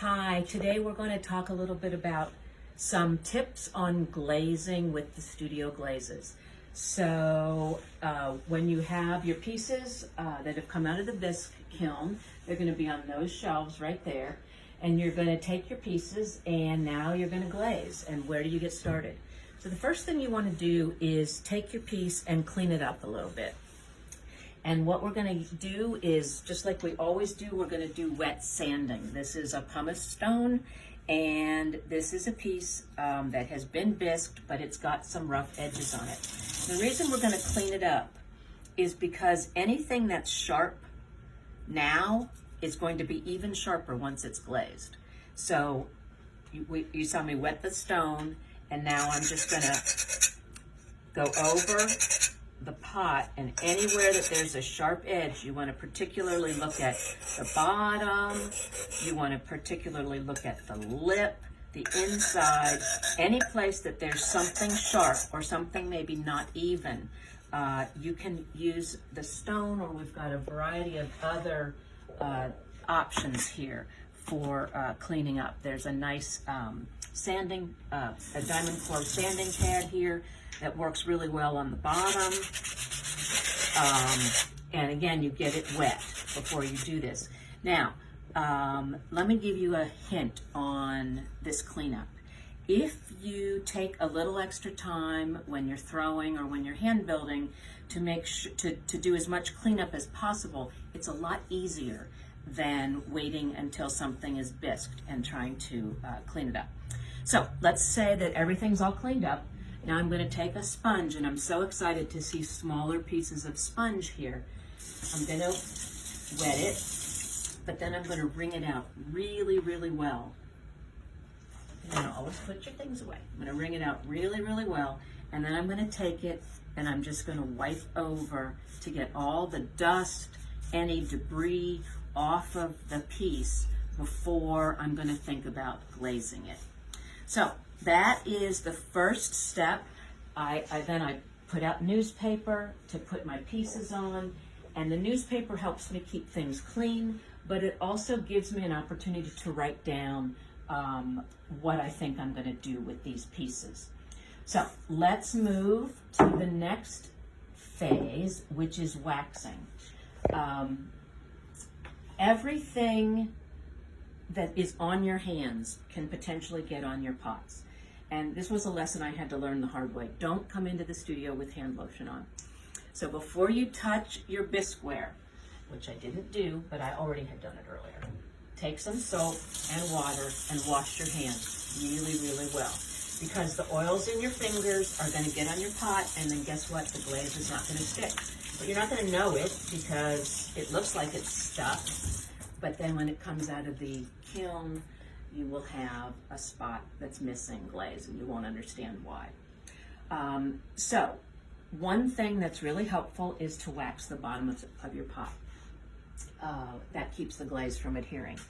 Hi, today we're going to talk a little bit about some tips on glazing with the studio glazes. So when you have your pieces that have come out of the bisque kiln, they're going to be on those shelves right there. And you're going to take your pieces and now you're going to glaze. And where do you get started? So the first thing you want to do is take your piece and clean it up a little bit. And what we're going to do is, just like we always do, we're going to do wet sanding. This is a pumice stone, and this is a piece that has been bisqued, but it's got some rough edges on it. The reason we're going to clean it up is because anything that's sharp now is going to be even sharper once it's glazed. So you saw me wet the stone, and now I'm just going to go over the pot, and anywhere that there's a sharp edge, you want to particularly look at the bottom, you want to particularly look at the lip, the inside, any place that there's something sharp or something maybe not even. You can use the stone, or we've got a variety of other options here for cleaning up. There's a nice sanding, a diamond core sanding pad here that works really well on the bottom. And again, you get it wet before you do this. Now, let me give you a hint on this cleanup. If you take a little extra time when you're throwing or when you're hand building to make sure to do as much cleanup as possible, it's a lot easier than waiting until something is bisqued and trying to clean it up. So let's say that everything's all cleaned up. Now I'm going to take a sponge, and I'm so excited to see smaller pieces of sponge here. I'm going to wet it, but then I'm going to wring it out really, really well. You know, always put your things away. I'm going to wring it out really, really well, and then I'm going to take it and I'm just going to wipe over to get all the dust, any debris off of the piece before I'm going to think about glazing it. So that is the first step. Then I put out newspaper to put my pieces on, and the newspaper helps me keep things clean, but it also gives me an opportunity to write down what I think I'm going to do with these pieces. So let's move to the next phase, which is waxing. Everything that is on your hands can potentially get on your pots. And this was a lesson I had to learn the hard way. Don't come into the studio with hand lotion on. So before you touch your bisqueware, which I didn't do, but I already had done it earlier, take some soap and water and wash your hands really, really well. Because the oils in your fingers are going to get on your pot, and then guess what? The glaze is not going to stick. But you're not going to know it because it looks like it's stuck. But then when it comes out of the kiln, you will have a spot that's missing glaze, and you won't understand why. So one thing that's really helpful is to wax the bottom of your pot. That keeps the glaze from adhering.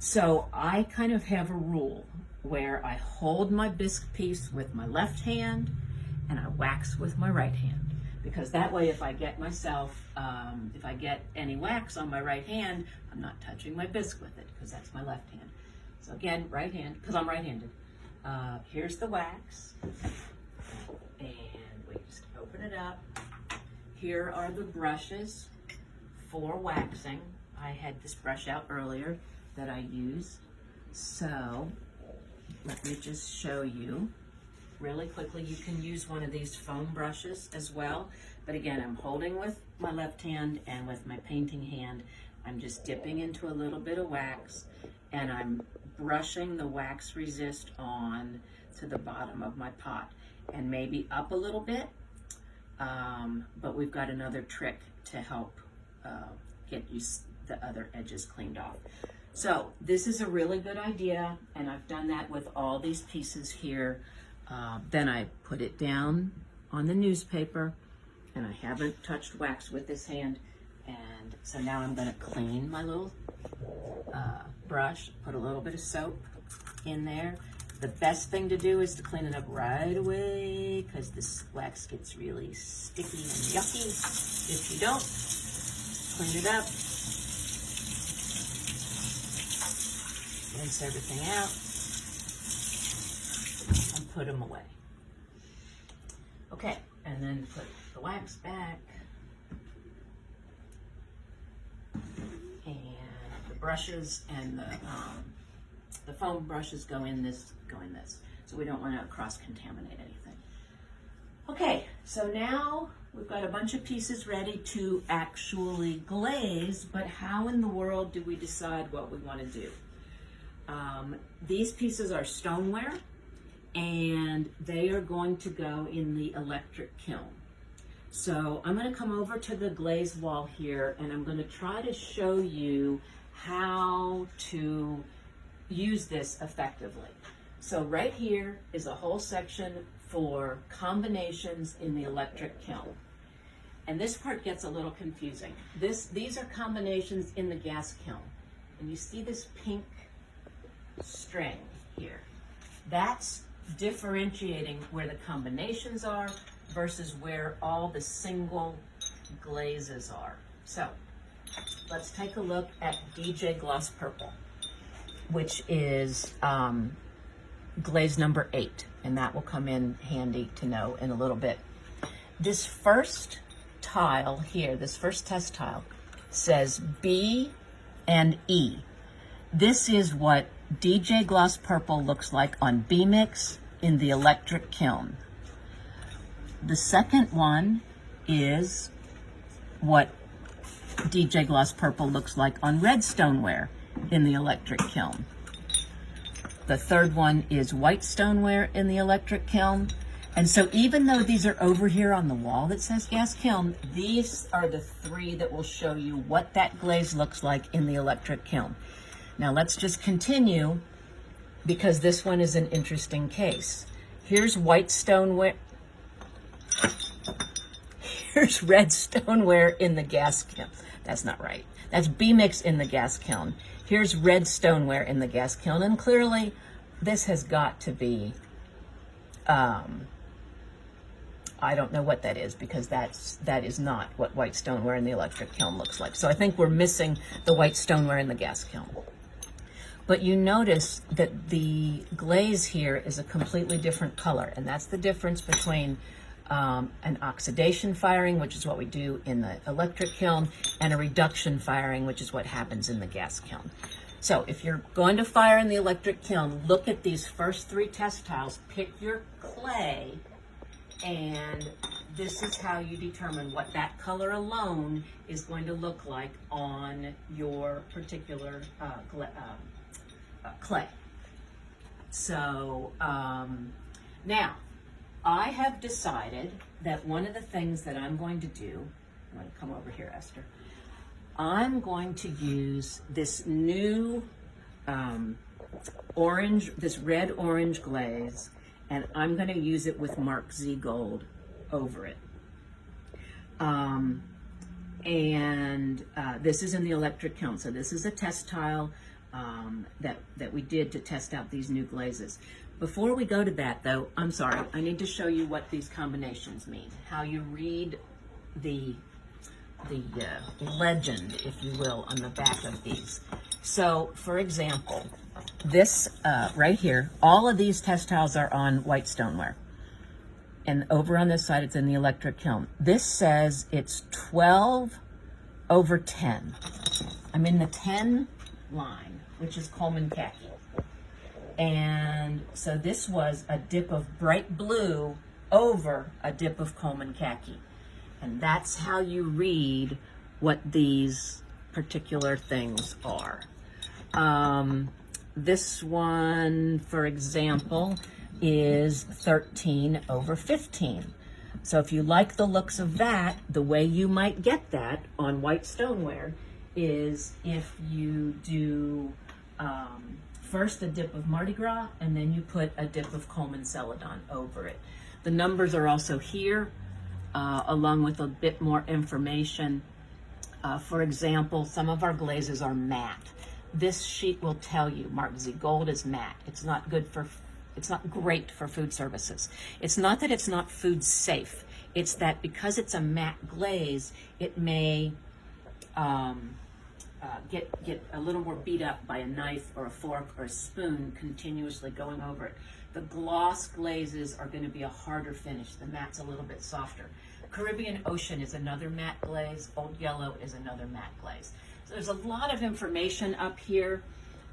So I kind of have a rule where I hold my bisque piece with my left hand and I wax with my right hand. Because that way, if I get if I get any wax on my right hand, I'm not touching my bisque with it, because that's my left hand. So again, right hand, because I'm right-handed. Here's the wax, and we just open it up. Here are the brushes for waxing. I had this brush out earlier that I use. So let me just show you really quickly. You can use one of these foam brushes as well. But again, I'm holding with my left hand, and with my painting hand, I'm just dipping into a little bit of wax, and I'm brushing the wax resist on to the bottom of my pot, and maybe up a little bit. But we've got another trick to help get you the other edges cleaned off. So this is a really good idea, and I've done that with all these pieces here. Then I put it down on the newspaper, and I haven't touched wax with this hand. And so now I'm going to clean my little brush, put a little bit of soap in there. The best thing to do is to clean it up right away, because this wax gets really sticky and yucky if you don't clean it up. rinse everything out, and put them away. Okay, and then put the wax back. And the brushes and the foam brushes go in this. So we don't want to cross-contaminate anything. Okay, so now we've got a bunch of pieces ready to actually glaze, but how in the world do we decide what we want to do? These pieces are stoneware, and they are going to go in the electric kiln. So I'm going to come over to the glaze wall here, and I'm going to try to show you how to use this effectively. So right here is a whole section for combinations in the electric kiln. And this part gets a little confusing. These are combinations in the gas kiln. And you see this pink string here. That's differentiating where the combinations are versus where all the single glazes are. So let's take a look at DJ Gloss Purple, which is glaze number 8, and that will come in handy to know in a little bit. This first tile here, this first test tile, says B and E. This is what DJ Gloss Purple looks like on B-Mix in the electric kiln. The second one is what DJ Gloss Purple looks like on red stoneware in the electric kiln. The third one is white stoneware in the electric kiln. And so even though these are over here on the wall that says gas kiln, these are the 3 that will show you what that glaze looks like in the electric kiln. Now let's just continue, because this one is an interesting case. Here's white stoneware. Here's red stoneware in the gas kiln. That's not right. That's B-Mix in the gas kiln. Here's red stoneware in the gas kiln, and clearly this has got to be, I don't know what that is, because that is not what white stoneware in the electric kiln looks like. So I think we're missing the white stoneware in the gas kiln. But you notice that the glaze here is a completely different color, and that's the difference between an oxidation firing, which is what we do in the electric kiln, and a reduction firing, which is what happens in the gas kiln. So if you're going to fire in the electric kiln, look at these first 3 test tiles, pick your clay, and this is how you determine what that color alone is going to look like on your particular clay. So now, I have decided that one of the things that I'm going to do, I'm going to come over here, Esther. I'm going to use this new this red-orange glaze, and I'm going to use it with Mark Z Gold over it. This is in the electric kiln, so this is a test tile that we did to test out these new glazes. Before we go to that, though, I'm sorry, I need to show you what these combinations mean, how you read the legend, if you will, on the back of these. So, for example, this right here, all of these test tiles are on white stoneware. And over on this side, it's in the electric kiln. This says it's 12/10. I'm in the 10 line, which is Coleman khaki. And so this was a dip of bright blue over a dip of Coleman khaki. And that's how you read what these particular things are. This one, for example, is 13/15. So if you like the looks of that, the way you might get that on white stoneware is if you do first a dip of Mardi Gras, and then you put a dip of Coleman Celadon over it. The numbers are also here, along with a bit more information. For example, some of our glazes are matte. This sheet will tell you Mark Z Gold is matte. It's not great for food services. It's not that it's not food safe. It's that because it's a matte glaze, it may get a little more beat up by a knife or a fork or a spoon continuously going over it. The gloss glazes are going to be a harder finish. The matte's a little bit softer. Caribbean Ocean is another matte glaze. Old Yellow is another matte glaze. So there's a lot of information up here.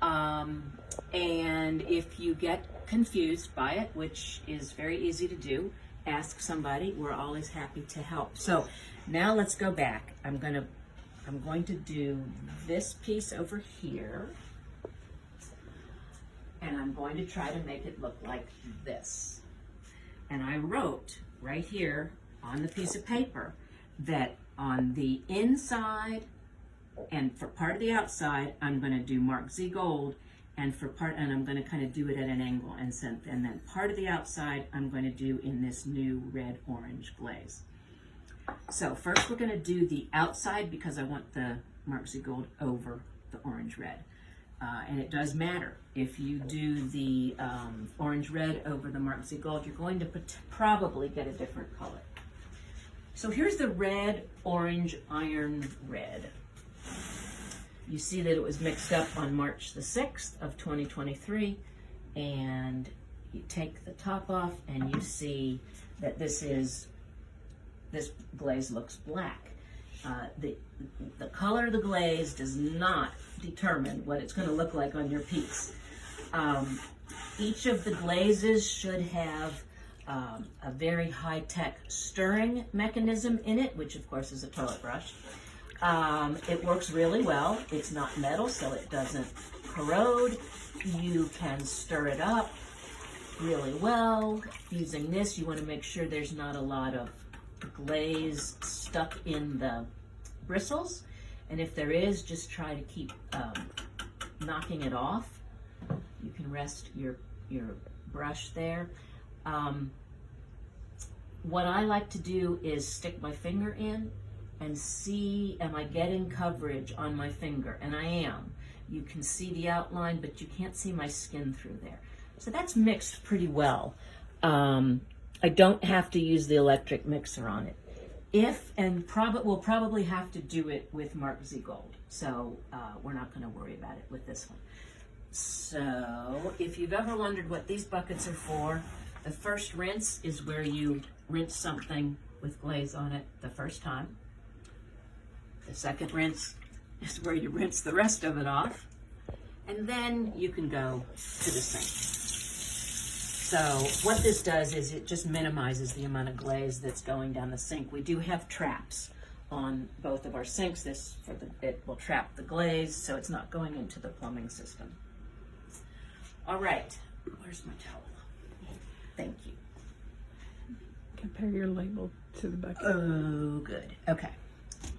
And if you get confused by it, which is very easy to do, ask somebody. We're always happy to help. So now let's go back. I'm going to do this piece over here, and I'm going to try to make it look like this. And I wrote right here on the piece of paper that on the inside and for part of the outside, I'm going to do Mark Z Gold, and I'm going to kind of do it at an angle, and then part of the outside I'm going to do in this new red-orange glaze. So first we're going to do the outside because I want the Mark Z Gold over the orange-red. And it does matter. If you do the orange-red over the Mark Z Gold, you're going to probably get a different color. So here's the red-orange iron red. You see that it was mixed up on March the 6th of 2023, and you take the top off and you see that this glaze looks black. The color of the glaze does not determine what it's going to look like on your piece. Each of the glazes should have a very high-tech stirring mechanism in it, which of course is a toilet brush. It works really well. It's not metal, so it doesn't corrode. You can stir it up really well. Using this, you want to make sure there's not a lot of glaze stuck in the bristles. And if there is, just try to keep knocking it off. You can rest your brush there. What I like to do is stick my finger in and see, am I getting coverage on my finger? And I am. You can see the outline, but you can't see my skin through there. So that's mixed pretty well. I don't have to use the electric mixer on it. We'll probably have to do it with Mark Z Gold. So we're not going to worry about it with this one. So if you've ever wondered what these buckets are for, the first rinse is where you rinse something with glaze on it the first time. The second rinse is where you rinse the rest of it off, and then you can go to the sink. So what this does is it just minimizes the amount of glaze that's going down the sink. We do have traps on both of our sinks. It will trap the glaze so it's not going into the plumbing system. All right, where's my towel? Thank you. Compare your label to the bucket. Oh, good. Okay.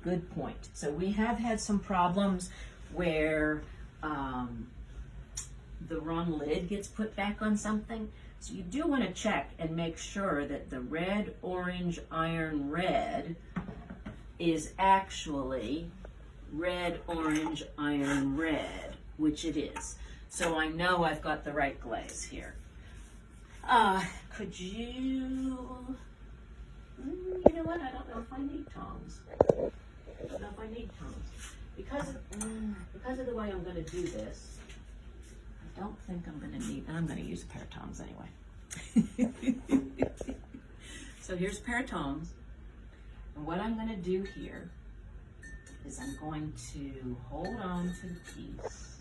Good point. So we have had some problems where the wrong lid gets put back on something. So you do want to check and make sure that the red, orange, iron red is actually red, orange, iron red, which it is. So I know I've got the right glaze here. Could you, you know what, I don't know if I need tongs. I don't know if I need tongs. Because of the way I'm going to do this, I don't think I'm going to need, and I'm going to use a pair of tongs anyway. So here's a pair of tongs. And what I'm going to do here is I'm going to hold on to the piece.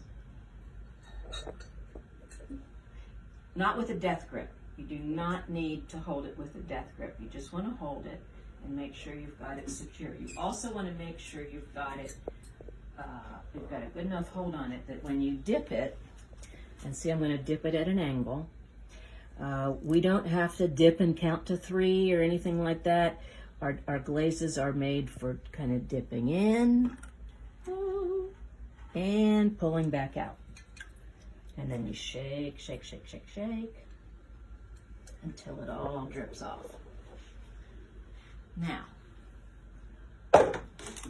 Not with a death grip. You do not need to hold it with a death grip. You just want to hold it and make sure you've got it secure. You also want to make sure you've got it, you've got a good enough hold on it that when you dip it, and see I'm going to dip it at an angle. We don't have to dip and count to 3 or anything like that. Our glazes are made for kind of dipping in and pulling back out. And then you shake, shake, shake, shake, shake until it all drips off. Now,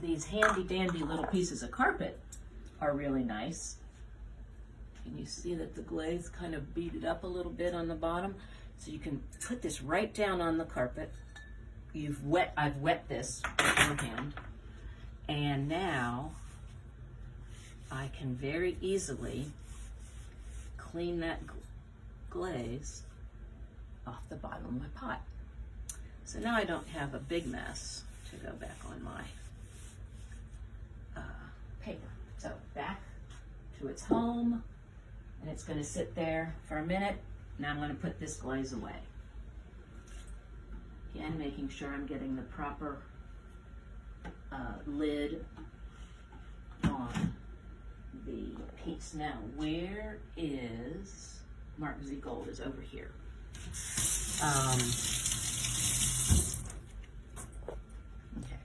these handy dandy little pieces of carpet are really nice. Can you see that the glaze kind of beaded up a little bit on the bottom? So you can put this right down on the carpet. I've wet this beforehand. And now I can very easily clean that glaze off the bottom of my pot. So now I don't have a big mess to go back on my paper. So back to its home, and it's going to sit there for a minute. Now I'm going to put this glaze away. Again, making sure I'm getting the proper lid on the piece. Now, where is Mark Z Gold? Is over here. Okay.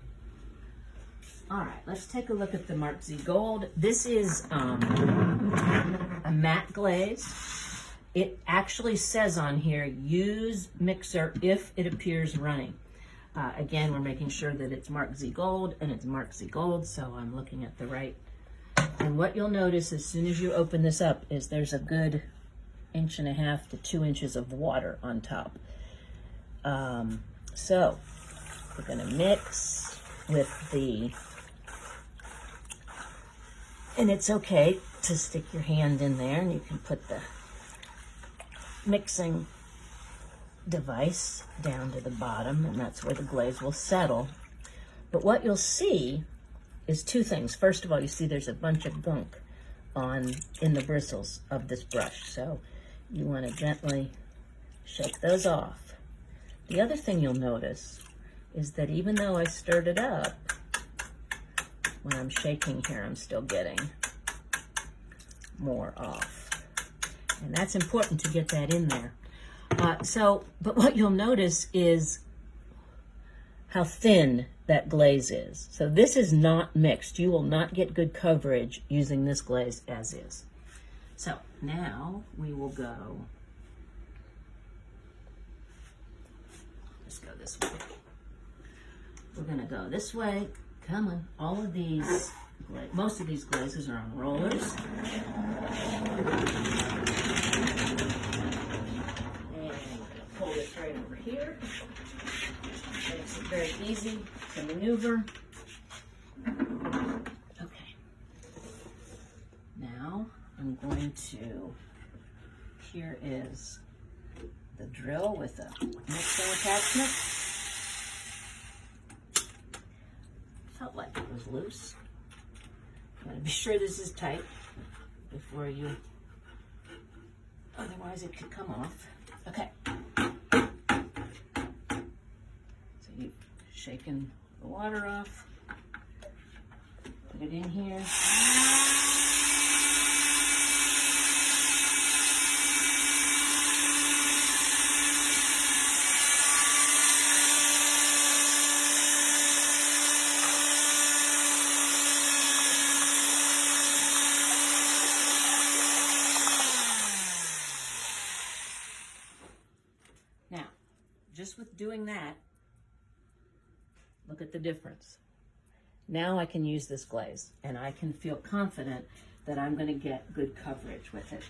All right, let's take a look at the Mark Z Gold. This is a matte glaze. It actually says on here, use mixer if it appears running. Again, we're making sure that it's Mark Z Gold, and it's Mark Z Gold, so I'm looking at the right. And what you'll notice as soon as you open this up is there's a good 1.5 to 2 inches of water on top. So we're going to mix with the, and it's okay to stick your hand in there, and you can put the mixing device down to the bottom, and that's where the glaze will settle. But what you'll see is two things. First of all, you see there's a bunch of gunk in the bristles of this brush, so you want to gently shake those off. The other thing you'll notice is that even though I stirred it up, when I'm shaking here, I'm still getting more off. And that's important to get that in there. But what you'll notice is how thin that glaze is. So this is not mixed. You will not get good coverage using this glaze as is. So now we will go, let's go this way. We're gonna go this way. Come on, all of these, most of these glazes are on rollers. Pull this right over here. Makes it very easy to maneuver. Okay. Now I'm going to, here is the drill with a mixing attachment. Felt like it was loose. I'm going to be sure this is tight before you, otherwise it could come off. Okay. So you've shaken the water off, put it in here. Now, just with doing that, look at the difference. Now I can use this glaze, and I can feel confident that I'm going to get good coverage with it.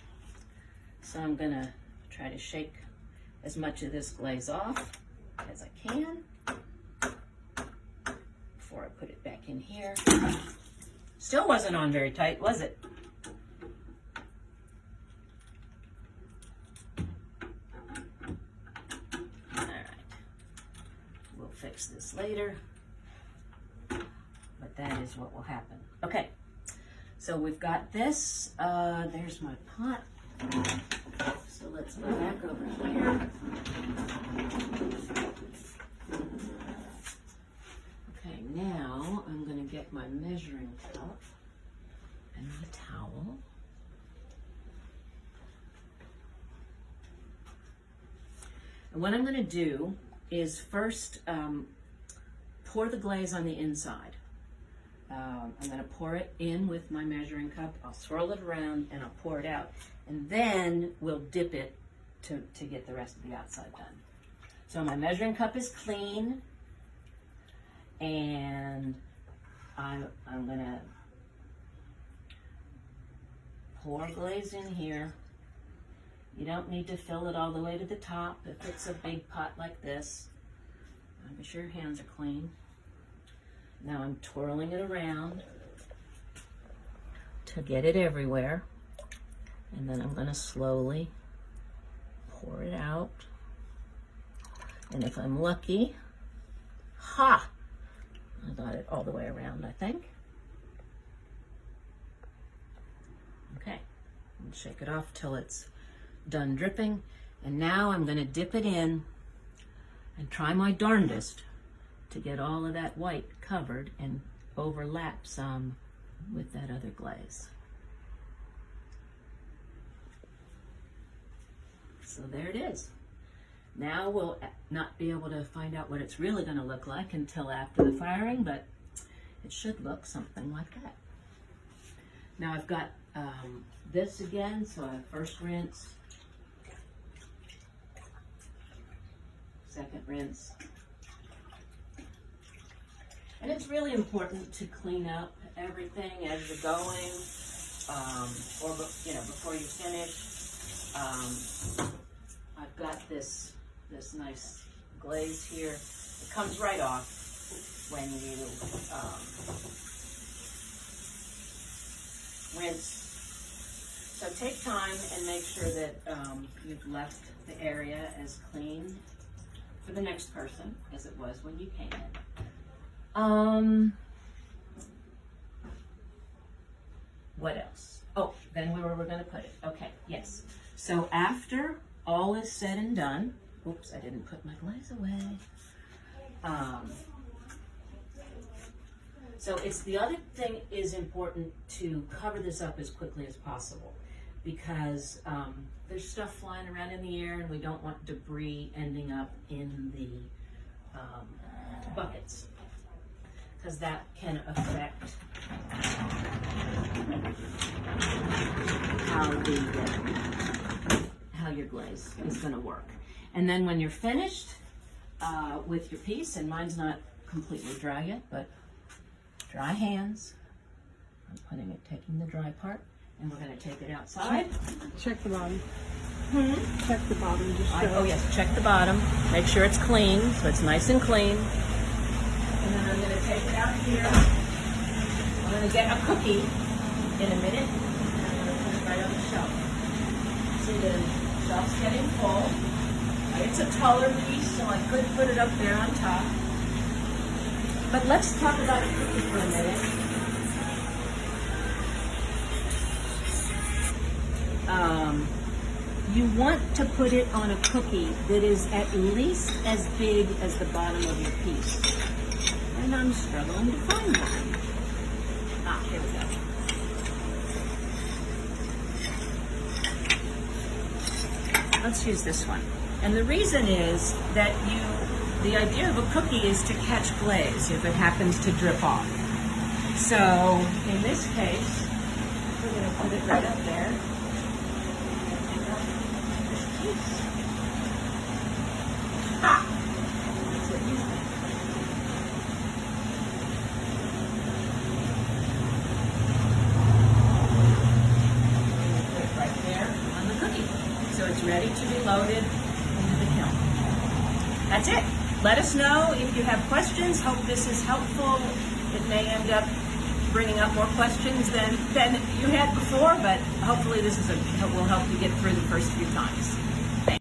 So I'm going to try to shake as much of this glaze off as I can before I put it back in here. Still wasn't on very tight, was it? Fix this later, but that is what will happen. Okay, so we've got this. There's my pot. So let's go back over here. Okay, now I'm going to get my measuring cup and my towel. And what I'm going to do is first pour the glaze on the inside. I'm going to pour it in with my measuring cup. I'll swirl it around and I'll pour it out. And then we'll dip it to get the rest of the outside done. So my measuring cup is clean. And I'm going to pour glaze in here. You don't need to fill it all the way to the top if it's a big pot like this. Be sure your hands are clean. Now I'm twirling it around to get it everywhere. And then I'm going to slowly pour it out. And if I'm lucky, ha! I got it all the way around, I think. Okay, and shake it off till it's done dripping. And now I'm going to dip it in and try my darndest to get all of that white covered and overlap some with that other glaze. So there it is. Now we'll not be able to find out what it's really going to look like until after the firing, but it should look something like that. Now I've got this again, so I first rinse, second rinse. And it's really important to clean up everything as you're going, or before you finish. I've got this nice glaze here. It comes right off when you rinse. So take time and make sure that you've left the area as clean for the next person as it was when you came in. What else? Oh, then where we're going to put it. Okay, yes. So after all is said and done, oops, I didn't put my glaze away. So it's the other thing is important to cover this up as quickly as possible because there's stuff flying around in the air and we don't want debris ending up in the buckets because that can affect how your glaze is going to work. And then when you're finished with your piece, and mine's not completely dry yet, but dry hands, I'm taking the dry part, and we're going to take it outside. Check the bottom. Check the bottom. Oh yes, check the bottom. Make sure it's clean, so it's nice and clean. And then I'm going to take it out here. I'm going to get a cookie in a minute, and I'm going to put it right on the shelf. See, the shelf's getting full. It's a taller piece, so I could put it up there on top. But let's talk about a cookie for a minute. You want to put it on a cookie that is at least as big as the bottom of your piece. And I'm struggling to find one. Ah, here we go. Let's use this one. And the reason is that the idea of a cookie is to catch glaze if it happens to drip off. So in this case, we're going to put it right up there. Ha! That's what you think. Put it right there on the cookie. So it's ready to be loaded into the kiln. That's it. Let us know if you have questions. Hope this is helpful. It may end up bringing up more questions than you had before, but hopefully this will help you get through the first few times.